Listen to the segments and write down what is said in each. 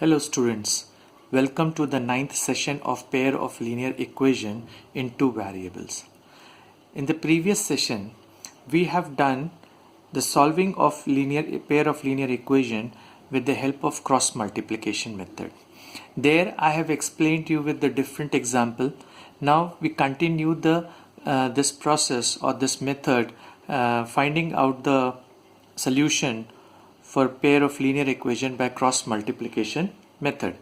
Hello students, welcome to the ninth session of pair of linear equation in two variables. In the previous session, we have done the solving of pair of linear equation with the help of cross multiplication method. There I have explained to you with the different example. Now we continue this process or this method finding out the solution for pair of linear equation by cross multiplication method.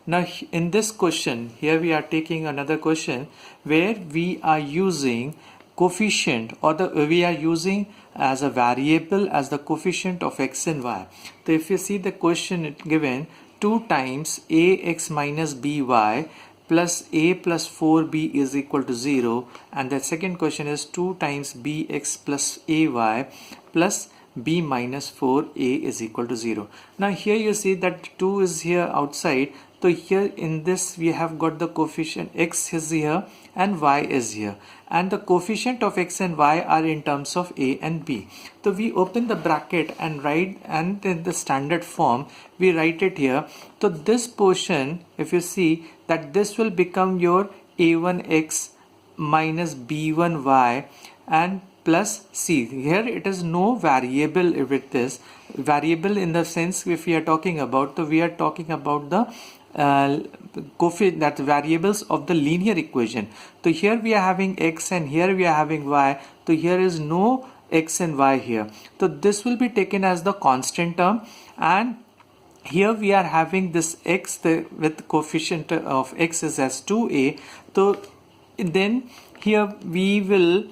Now in this question, here we are taking another question where we are using coefficient or we are using as a variable as the coefficient of x and y. So if you see the question given 2 times ax minus by plus a plus 4b is equal to 0, and the second question is 2 times bx plus ay plus b minus 4a is equal to 0. Now here you see that 2 is here outside, so here in this we have got the coefficient x is here and y is here, and the coefficient of x and y are in terms of a and b. So we open the bracket and write, and in the standard form we write it here. So this portion, if you see that this will become your a1x minus b1y and plus c. Here it is no variable with this variable in the sense if we are talking about, so we are talking about the that variables of the linear equation. So here we are having x and here we are having y, so here is no x and y here, so this will be taken as the constant term, and here we are having this x with coefficient of x is as 2a. So then here we will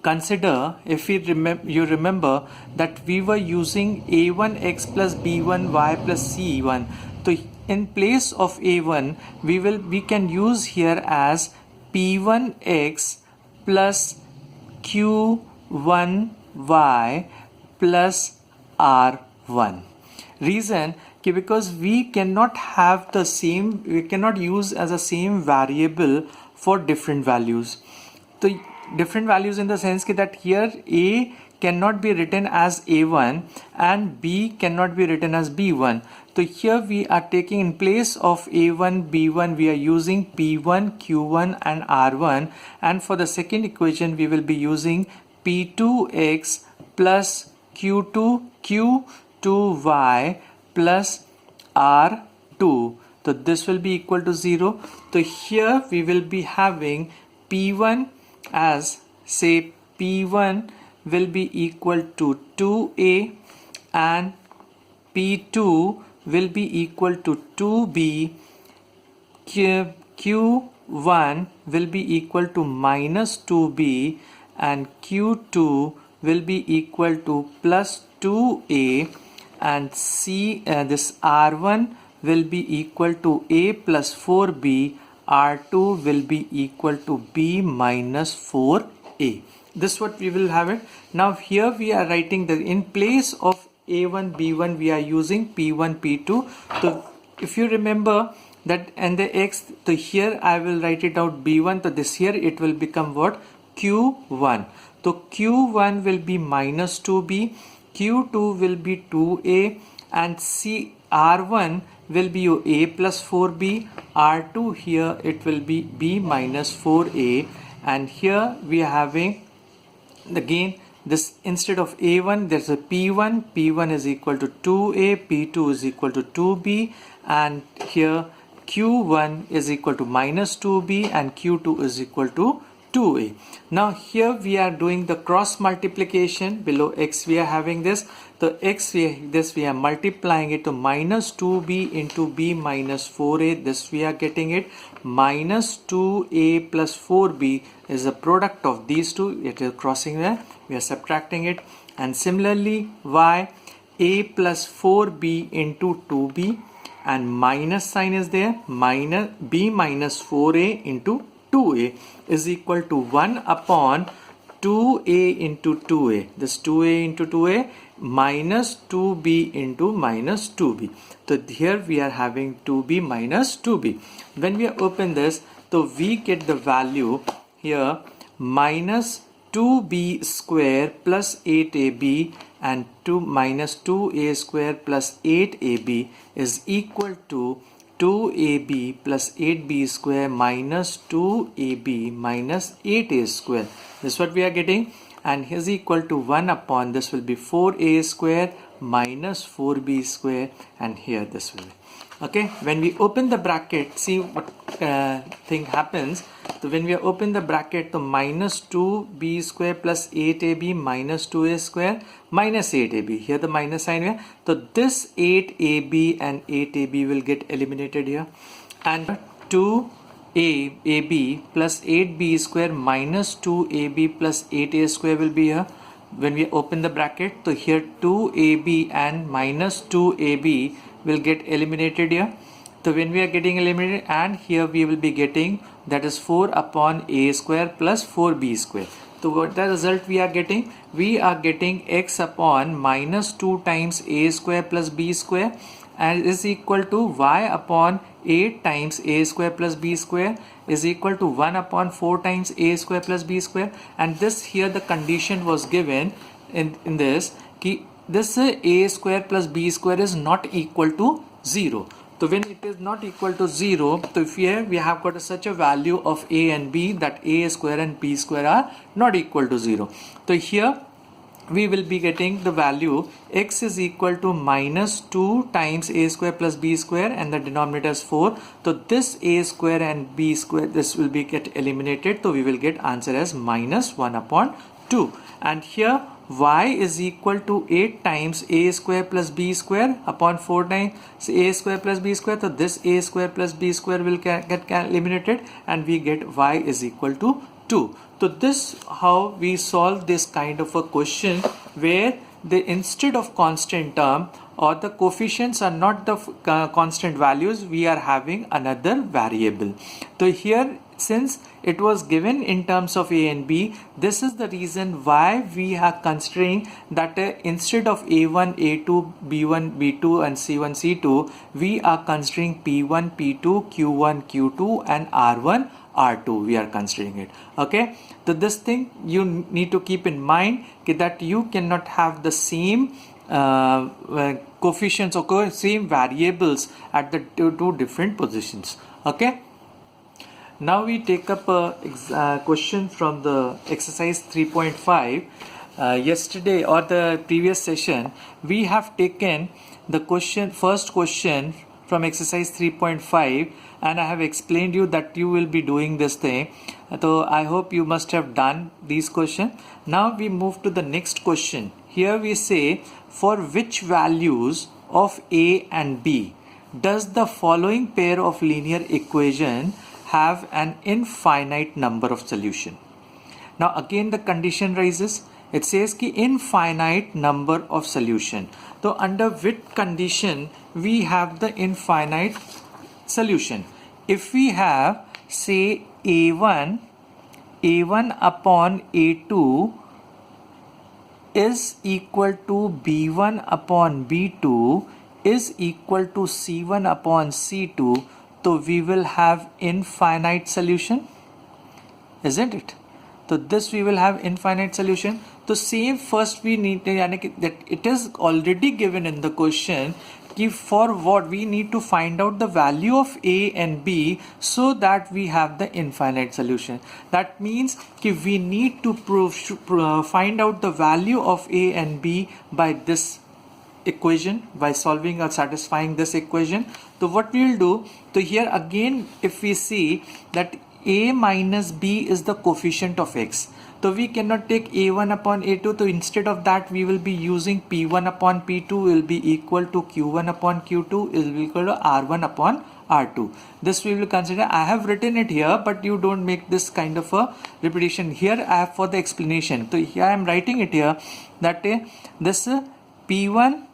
consider, if we remember that we were using a1x plus b1y plus c1. So in place of a1 we can use here as p1x plus q1y plus r1. Reason because we cannot have the same, we cannot use as a same variable for different values. So different values in the sense that here a cannot be written as a1 and b cannot be written as b1. So here we are taking in place of a1 b1 we are using p1 q1 and r1, and for the second equation we will be using p2x plus q2 q2y plus r2. So this will be equal to 0. So here we will be having p1 as, say, p1 will be equal to 2a and p2 will be equal to 2b, q1 will be equal to minus 2b and q2 will be equal to plus 2a, and this r1 will be equal to a plus 4b, r2 will be equal to b minus 4a. This is what we will have it. Now here we are writing the, in place of a1 b1 we are using p1 p2. So if you remember that, and the x, so here I will write it out b1, so this here it will become what, q1. So q1 will be minus 2b, q2 will be 2a, and r1 will be your a plus 4b, r2 here it will be b minus 4a, and here we are having again this, instead of a1 there's a p1 is equal to 2a, p2 is equal to 2b, and here q1 is equal to minus 2b and q2 is equal to 2a. Now here we are doing the cross multiplication. Below x we are having this, the x we are multiplying it to minus 2b into b minus 4a, this we are getting it, minus 2a plus 4b is a product of these two, it is crossing there, we are subtracting it, and similarly y, a plus 4b into 2b, and minus sign is there, minus b minus 4a into 2a is equal to 1 upon 2a into 2a, this 2a into 2a minus 2b into minus 2b. So here we are having 2b minus 2b. When we open this, so we get the value here minus 2b square plus 8ab and 2 minus 2a square plus 8ab is equal to 2ab plus 8b square minus 2ab minus 8a square. This is what we are getting, and is equal to 1 upon this will be 4a square minus 4b square, and here this will be. Okay, when we open the bracket, see what thing happens. So when we open the bracket, the minus 2b square plus 8ab minus 2a square minus 8ab, here the minus sign here. So this 8ab and 8ab will get eliminated here, and 2ab plus 8b square minus 2ab plus 8a square will be here. When we open the bracket, so here 2ab and minus 2ab will get eliminated here. So when we are getting eliminated, and here we will be getting, that is 4 upon a square plus 4b square. So what the result we are getting? We are getting x upon minus 2 times a square plus b square, and is equal to y upon 8 times a square plus b square is equal to 1 upon 4 times a square plus b square. And this here the condition was given in this ki this a square plus b square is not equal to 0. So when it is not equal to 0, so if here we have got such a value of a and b, that a square and b square are not equal to 0. So here we will be getting the value x is equal to minus 2 times a square plus b square, and the denominator is 4. So this a square and b square, this will be get eliminated. So we will get answer as minus 1 upon 2. And here y is equal to 8 times a square plus b square upon 4 times a square plus b square. So this a square plus b square will get eliminated, and we get y is equal to 2. So this how we solve this kind of a question, where the instead of constant term or the coefficients are not the constant values, we are having another variable. So here, since it was given in terms of a and b, this is the reason why we are considering that instead of a1, a2, b1, b2 and c1, c2, we are considering p1, p2, q1, q2 and r1, r2 we are considering it. Okay, so this thing you need to keep in mind, that you cannot have the same coefficients or same variables at the two different positions. Okay, now we take up a question from the exercise 3.5. Yesterday or the previous session we have taken the first question from exercise 3.5, and I have explained you that you will be doing this thing. So I hope you must have done these questions. Now we move to the next question. Here we say, for which values of a and b does the following pair of linear equation have an infinite number of solution? Now again the condition rises. It says ki infinite number of solution. So under which condition we have the infinite solution? If we have, say, a1 upon a2 is equal to b1 upon b2 is equal to c1 upon c2, so we will have infinite solution, isn't it? So this we will have infinite solution. So same first we need that it is already given in the question, for what we need to find out the value of a and b so that we have the infinite solution. That means we need to find out the value of a and b by this equation, by solving or satisfying this equation. So what we will do, so here again if we see that a minus b is the coefficient of x, so we cannot take a1 upon a2, so instead of that we will be using p1 upon p2 will be equal to q1 upon q2 is equal to r1 upon r2. This we will consider. I have written it here, but you don't make this kind of a repetition. Here I have for the explanation. So here I am writing it here, that this p1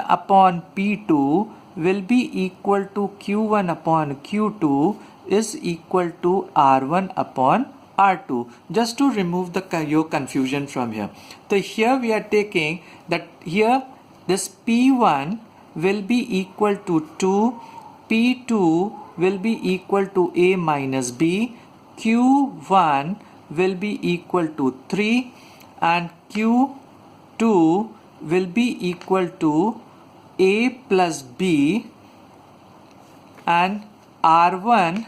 upon p2 will be equal to q1 upon q2 is equal to r1 upon r2, just to remove your confusion from here. So here we are taking that here this p1 will be equal to 2, p2 will be equal to a minus b, q1 will be equal to 3 and q2 2 will be equal to a plus b, and R1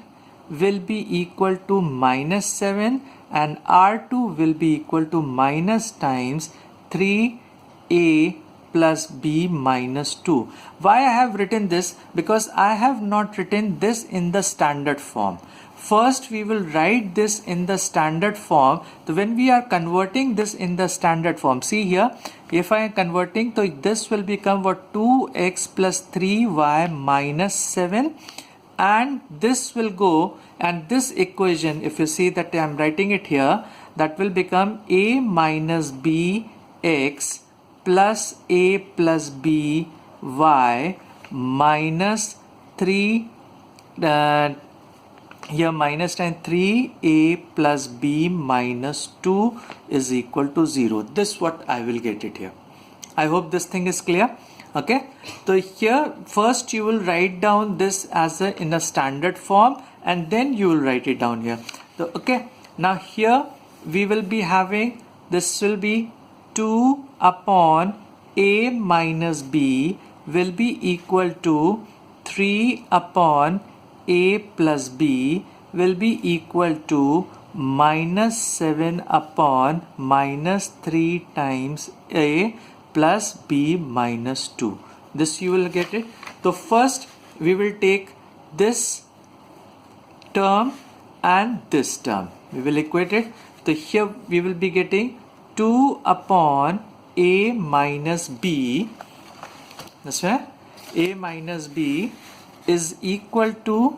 will be equal to minus 7, and R2 will be equal to minus times 3a plus b minus 2. Why I have written this? Because I have not written this in the standard form. First we will write this in the standard form. So when we are converting this in the standard form, see here, if I am converting, so this will become what, 2x plus 3y minus 7, and this will go, and this equation, if you see that I am writing it here, that will become a minus b x plus a plus b y minus 3 here minus 3a plus b minus 2 is equal to 0. This what I will get it here. I hope this thing is clear. Okay, so here first you will write down this as in a standard form, and then you will write it down here. So okay, now here we will be having, this will be 2 upon a minus b will be equal to 3 upon a plus b will be equal to minus 7 upon minus 3 times a plus b minus 2. This you will get it. So first we will take this term and this term. We will equate it. So here we will be getting 2 upon a minus b. That's right. A minus b is equal to,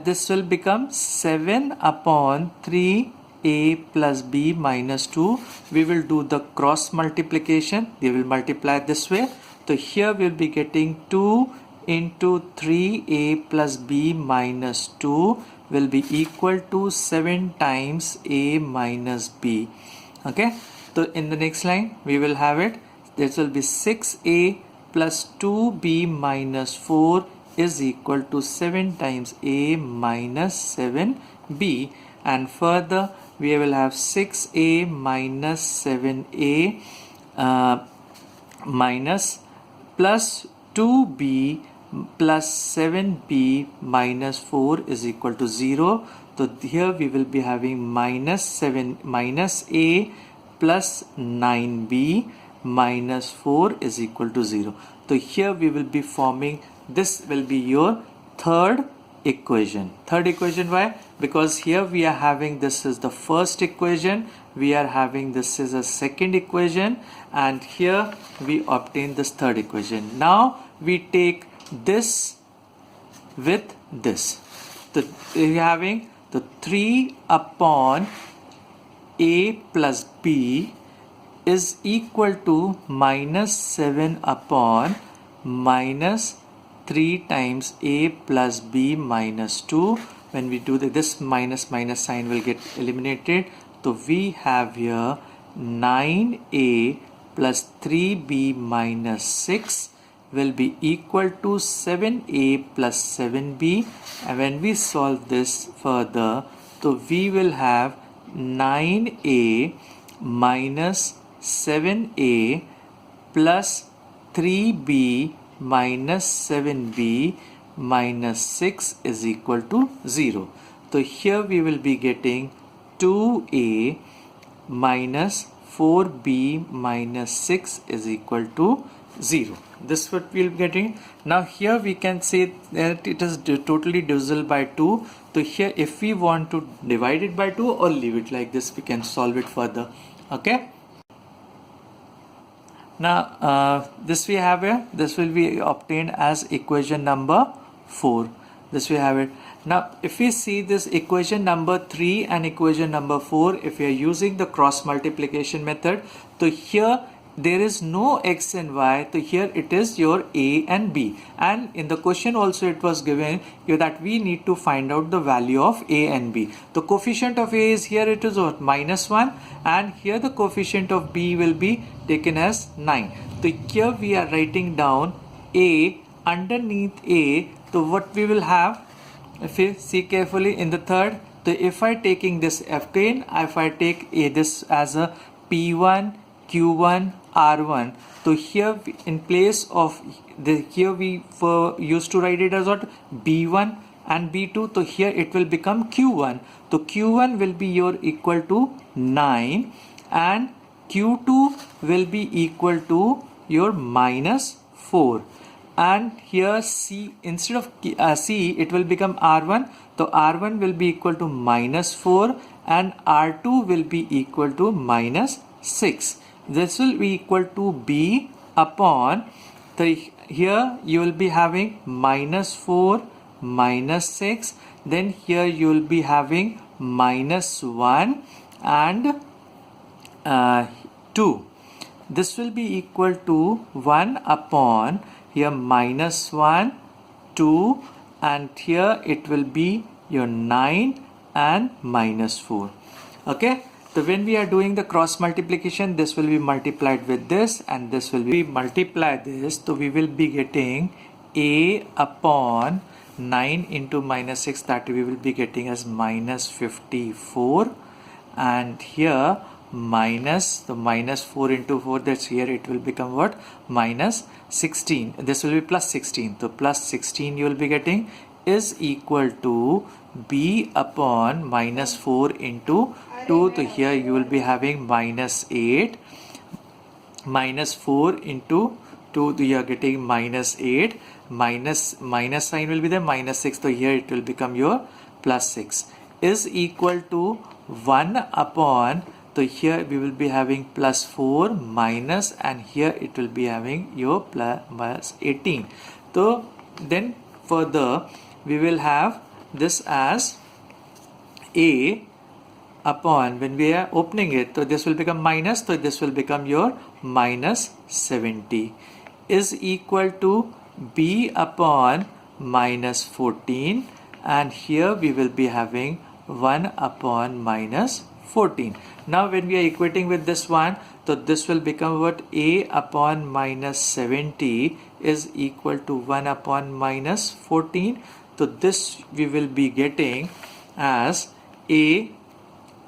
this will become 7 upon 3a plus b minus 2. We will do the cross multiplication. They will multiply this way. So here we will be getting 2 into 3a plus b minus 2 will be equal to 7 times a minus b. Okay. So in the next line we will have it. This will be 6a plus 2b minus 4 is equal to 7 times a minus 7b, and further we will have 6a minus 7a minus plus 2b plus 7b minus 4 is equal to 0. So here we will be having minus 7 minus a plus 9b minus 4 is equal to 0. So here we will be forming, this will be your third equation. Third equation, why? Because here we are having, this is the first equation, we are having this is a second equation, and here we obtain this third equation. Now we take this with this. So we are having the 3 upon a plus b is equal to minus 7 upon minus 3 times a plus b minus 2. When we do this minus minus sign will get eliminated. So we have here 9a plus 3b minus 6 will be equal to 7a plus 7b, and when we solve this further, so we will have 9a minus 7a plus 3b minus 7b minus 6 is equal to 0. So here we will be getting 2a minus 4b minus 6 is equal to 0. This is what we will be getting. Now here we can say that it is totally divisible by 2. So here if we want to divide it by 2 or leave it like this, we can solve it further. Okay. Now this we have here, this will be obtained as equation number 4. This we have it. Now if we see this equation number 3 and equation number 4, if we are using the cross multiplication method, so here there is no x and y, so here it is your a and b, and in the question also it was given you that we need to find out the value of a and b. The coefficient of a is here, it is what, -1, and here the coefficient of b will be taken as 9. So here we are writing down a underneath a. So what we will have, if you see carefully in the third, so if I taking this f10, if I take a this as a p1 q1 R1. So here in place of the, here we used to write it as what, B1 and B2. So here it will become Q1. So Q1 will be your equal to 9 and Q2 will be equal to your minus 4. And here C, instead of C, it will become R1. So R1 will be equal to minus 4 and R2 will be equal to minus 6. This will be equal to B upon 3. Here you will be having minus 4, minus 6. Then here you will be having minus 1 and 2. This will be equal to 1 upon here minus 1, 2, and here it will be your 9 and minus 4. Okay, so when we are doing the cross multiplication, this will be multiplied with this and this will be multiply this. So we will be getting A upon 9 into minus 6, that we will be getting as minus 54, and here minus the minus 4 into 4, that's here it will become what, minus 16. This will be plus 16. So plus 16 you will be getting is equal to B upon minus 4 into 2. So here you will be having minus 8, minus 4 into 2, you are getting minus 8, minus sign will be the minus 6. So here it will become your plus 6 is equal to 1 upon, so here we will be having plus 4 minus, and here it will be having your plus 18. So then further we will have this as A upon, when we are opening it, so this will become minus, so this will become your minus 70 is equal to B upon minus 14, and here we will be having 1 upon minus 14. Now when we are equating with this one, so this will become what, A upon minus 70 is equal to 1 upon minus 14. So this we will be getting as A,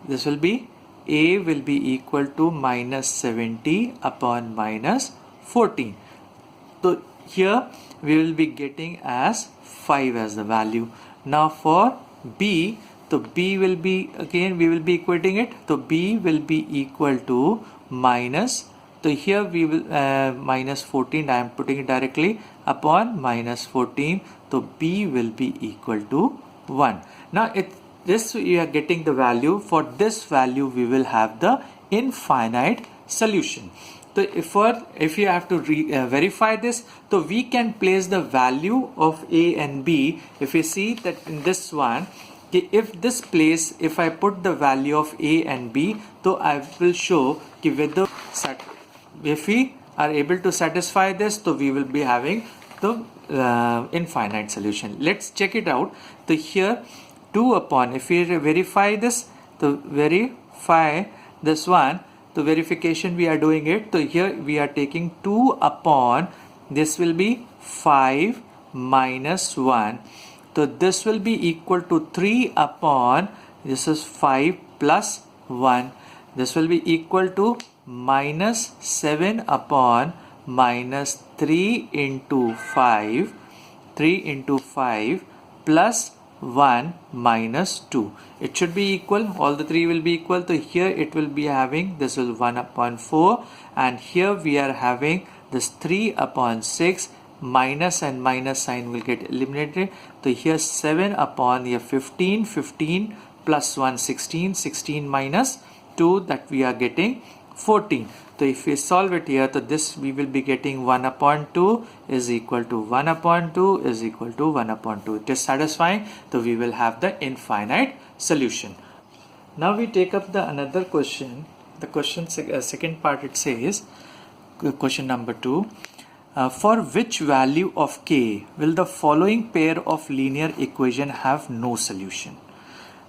this will be A will be equal to minus 70 upon minus 14. So here we will be getting as 5 as the value. Now for B, so B will be, again we will be equating it, so B will be equal to minus, so here we will minus 14, I am putting it directly, upon minus 14, so B will be equal to 1. Now this we are getting the value. For this value we will have the infinite solution. So if you have to verify this, so we can place the value of A and B. If you see that in this one, if this place, if I put the value of A and B, so I will show whether if we are able to satisfy this, so we will be having the infinite solution. Let's check it out. So here 2 upon, if we verify this, to verify this one, the verification we are doing it, so here we are taking 2 upon, this will be 5 minus 1. So this will be equal to 3 upon, this is 5 plus 1. This will be equal to minus 7 upon minus 3 into 5, 3 into 5 plus 1 minus 2. It should be equal, all the three will be equal. So here it will be having, this is 1 upon 4, and here we are having this 3 upon 6, minus and minus sign will get eliminated. So here 7 upon here 15, 15 plus 1 16, 16 minus 2, that we are getting 14. So if we solve it here, so this we will be getting 1 upon 2 is equal to 1 upon 2 is equal to 1 upon 2. It is satisfying, so we will have the infinite solution. Now we take up the another question. The question second part, it says, question number 2. For which value of k will the following pair of linear equation have no solution?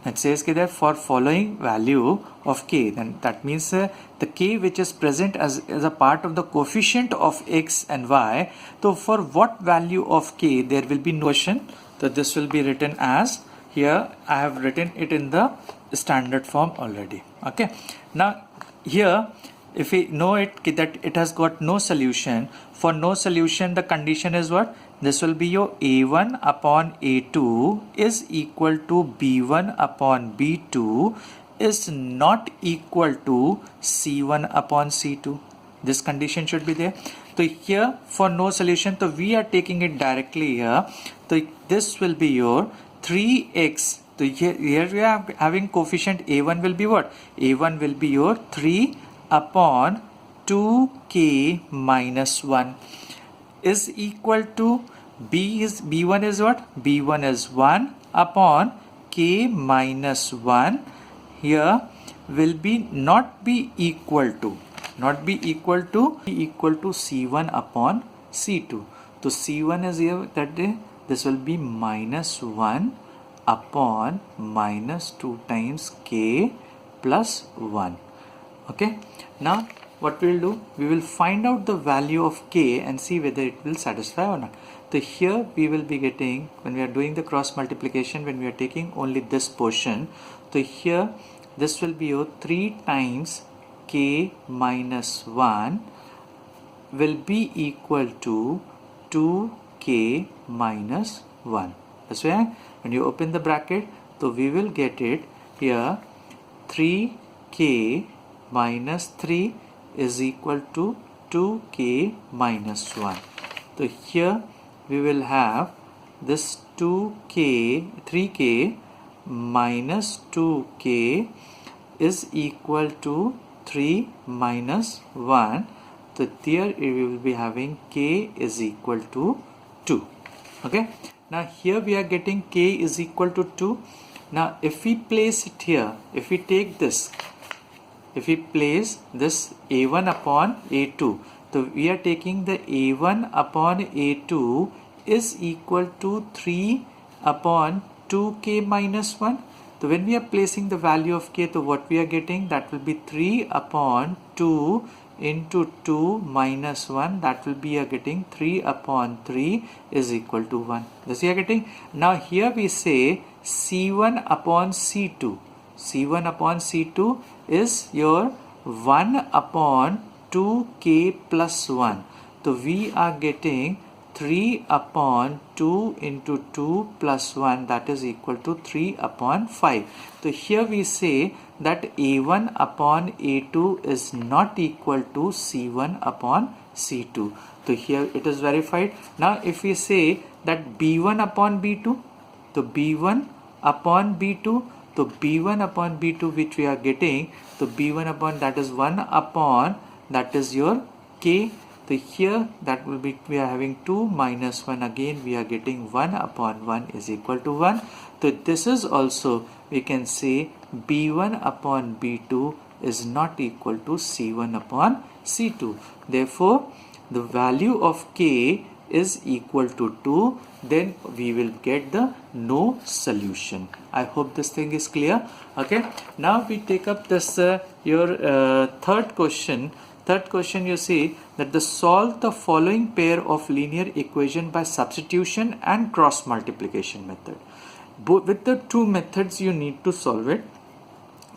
It says that for following value of k, then that means the k which is present as a part of the coefficient of x and y. So for what value of k there will be no solution. So this will be written as, here I have written it in the standard form already. Okay. Now here if we know that it has got no solution, for no solution the condition is what? This will be your A1 upon A2 is equal to B1 upon B2 is not equal to C1 upon C2. This condition should be there. So here for no solution, so we are taking it directly here. So this will be your 3x. So here we are having coefficient A1 will be what? A1 will be your 3 upon 2k minus 1 is equal to B1 is what? B1 is 1 upon k minus 1. Here will be not be equal to C1 upon C2. So C1 is here, that this will be minus 1 upon minus 2 times k plus 1. Okay, now what we will do, we will find out the value of k and see whether it will satisfy or not. So here we will be getting, when we are doing the cross multiplication, when we are taking only this portion, so here this will be your 3 times k minus 1 will be equal to 2k minus 1. That's why when you open the bracket, so we will get it here 3k minus 3 is equal to 2k minus 1. So here we will have this 3k minus 2k is equal to 3 minus 1. So there we will be having k is equal to 2. Okay, now here we are getting k is equal to 2. Now if we place it here, if we take this, if we place this A1 upon A2, so we are taking the A1 upon A2 is equal to 3 upon 2k minus 1. So when we are placing the value of k, so what we are getting, that will be 3 upon 2 into 2 minus 1, that will be getting 3 upon 3 is equal to 1. This we are getting. Now here we say C1 upon C2. C1 upon C2 is your 1 upon 2k plus 1. So we are getting 3 upon 2 into 2 plus 1, that is equal to 3 upon 5. So here we say that A1 upon A2 is not equal to C1 upon C2. So here it is verified. Now if we say that B1 upon B2, so B1 upon B2, so B1 upon B2 which we are getting, so B1 upon, that is 1 upon, that is your k. So here that will be, we are having 2 minus 1, again we are getting 1 upon 1 is equal to 1. So this is also, we can say B1 upon B2 is not equal to C1 upon C2. Therefore the value of k is equal to 2, then we will get the no solution. I hope this thing is clear. Okay, now we take up this your third question. Third question, you see that solve the following pair of linear equation by substitution and cross multiplication method. With the two methods you need to solve it.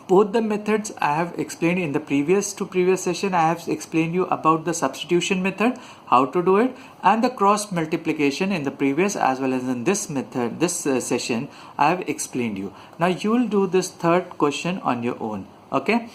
Both the methods I have explained in the previous session. I have explained you about the substitution method, how to do it, and the cross multiplication in the previous as well as in this method, this session I have explained you. Now you will do this third question on your own. Okay,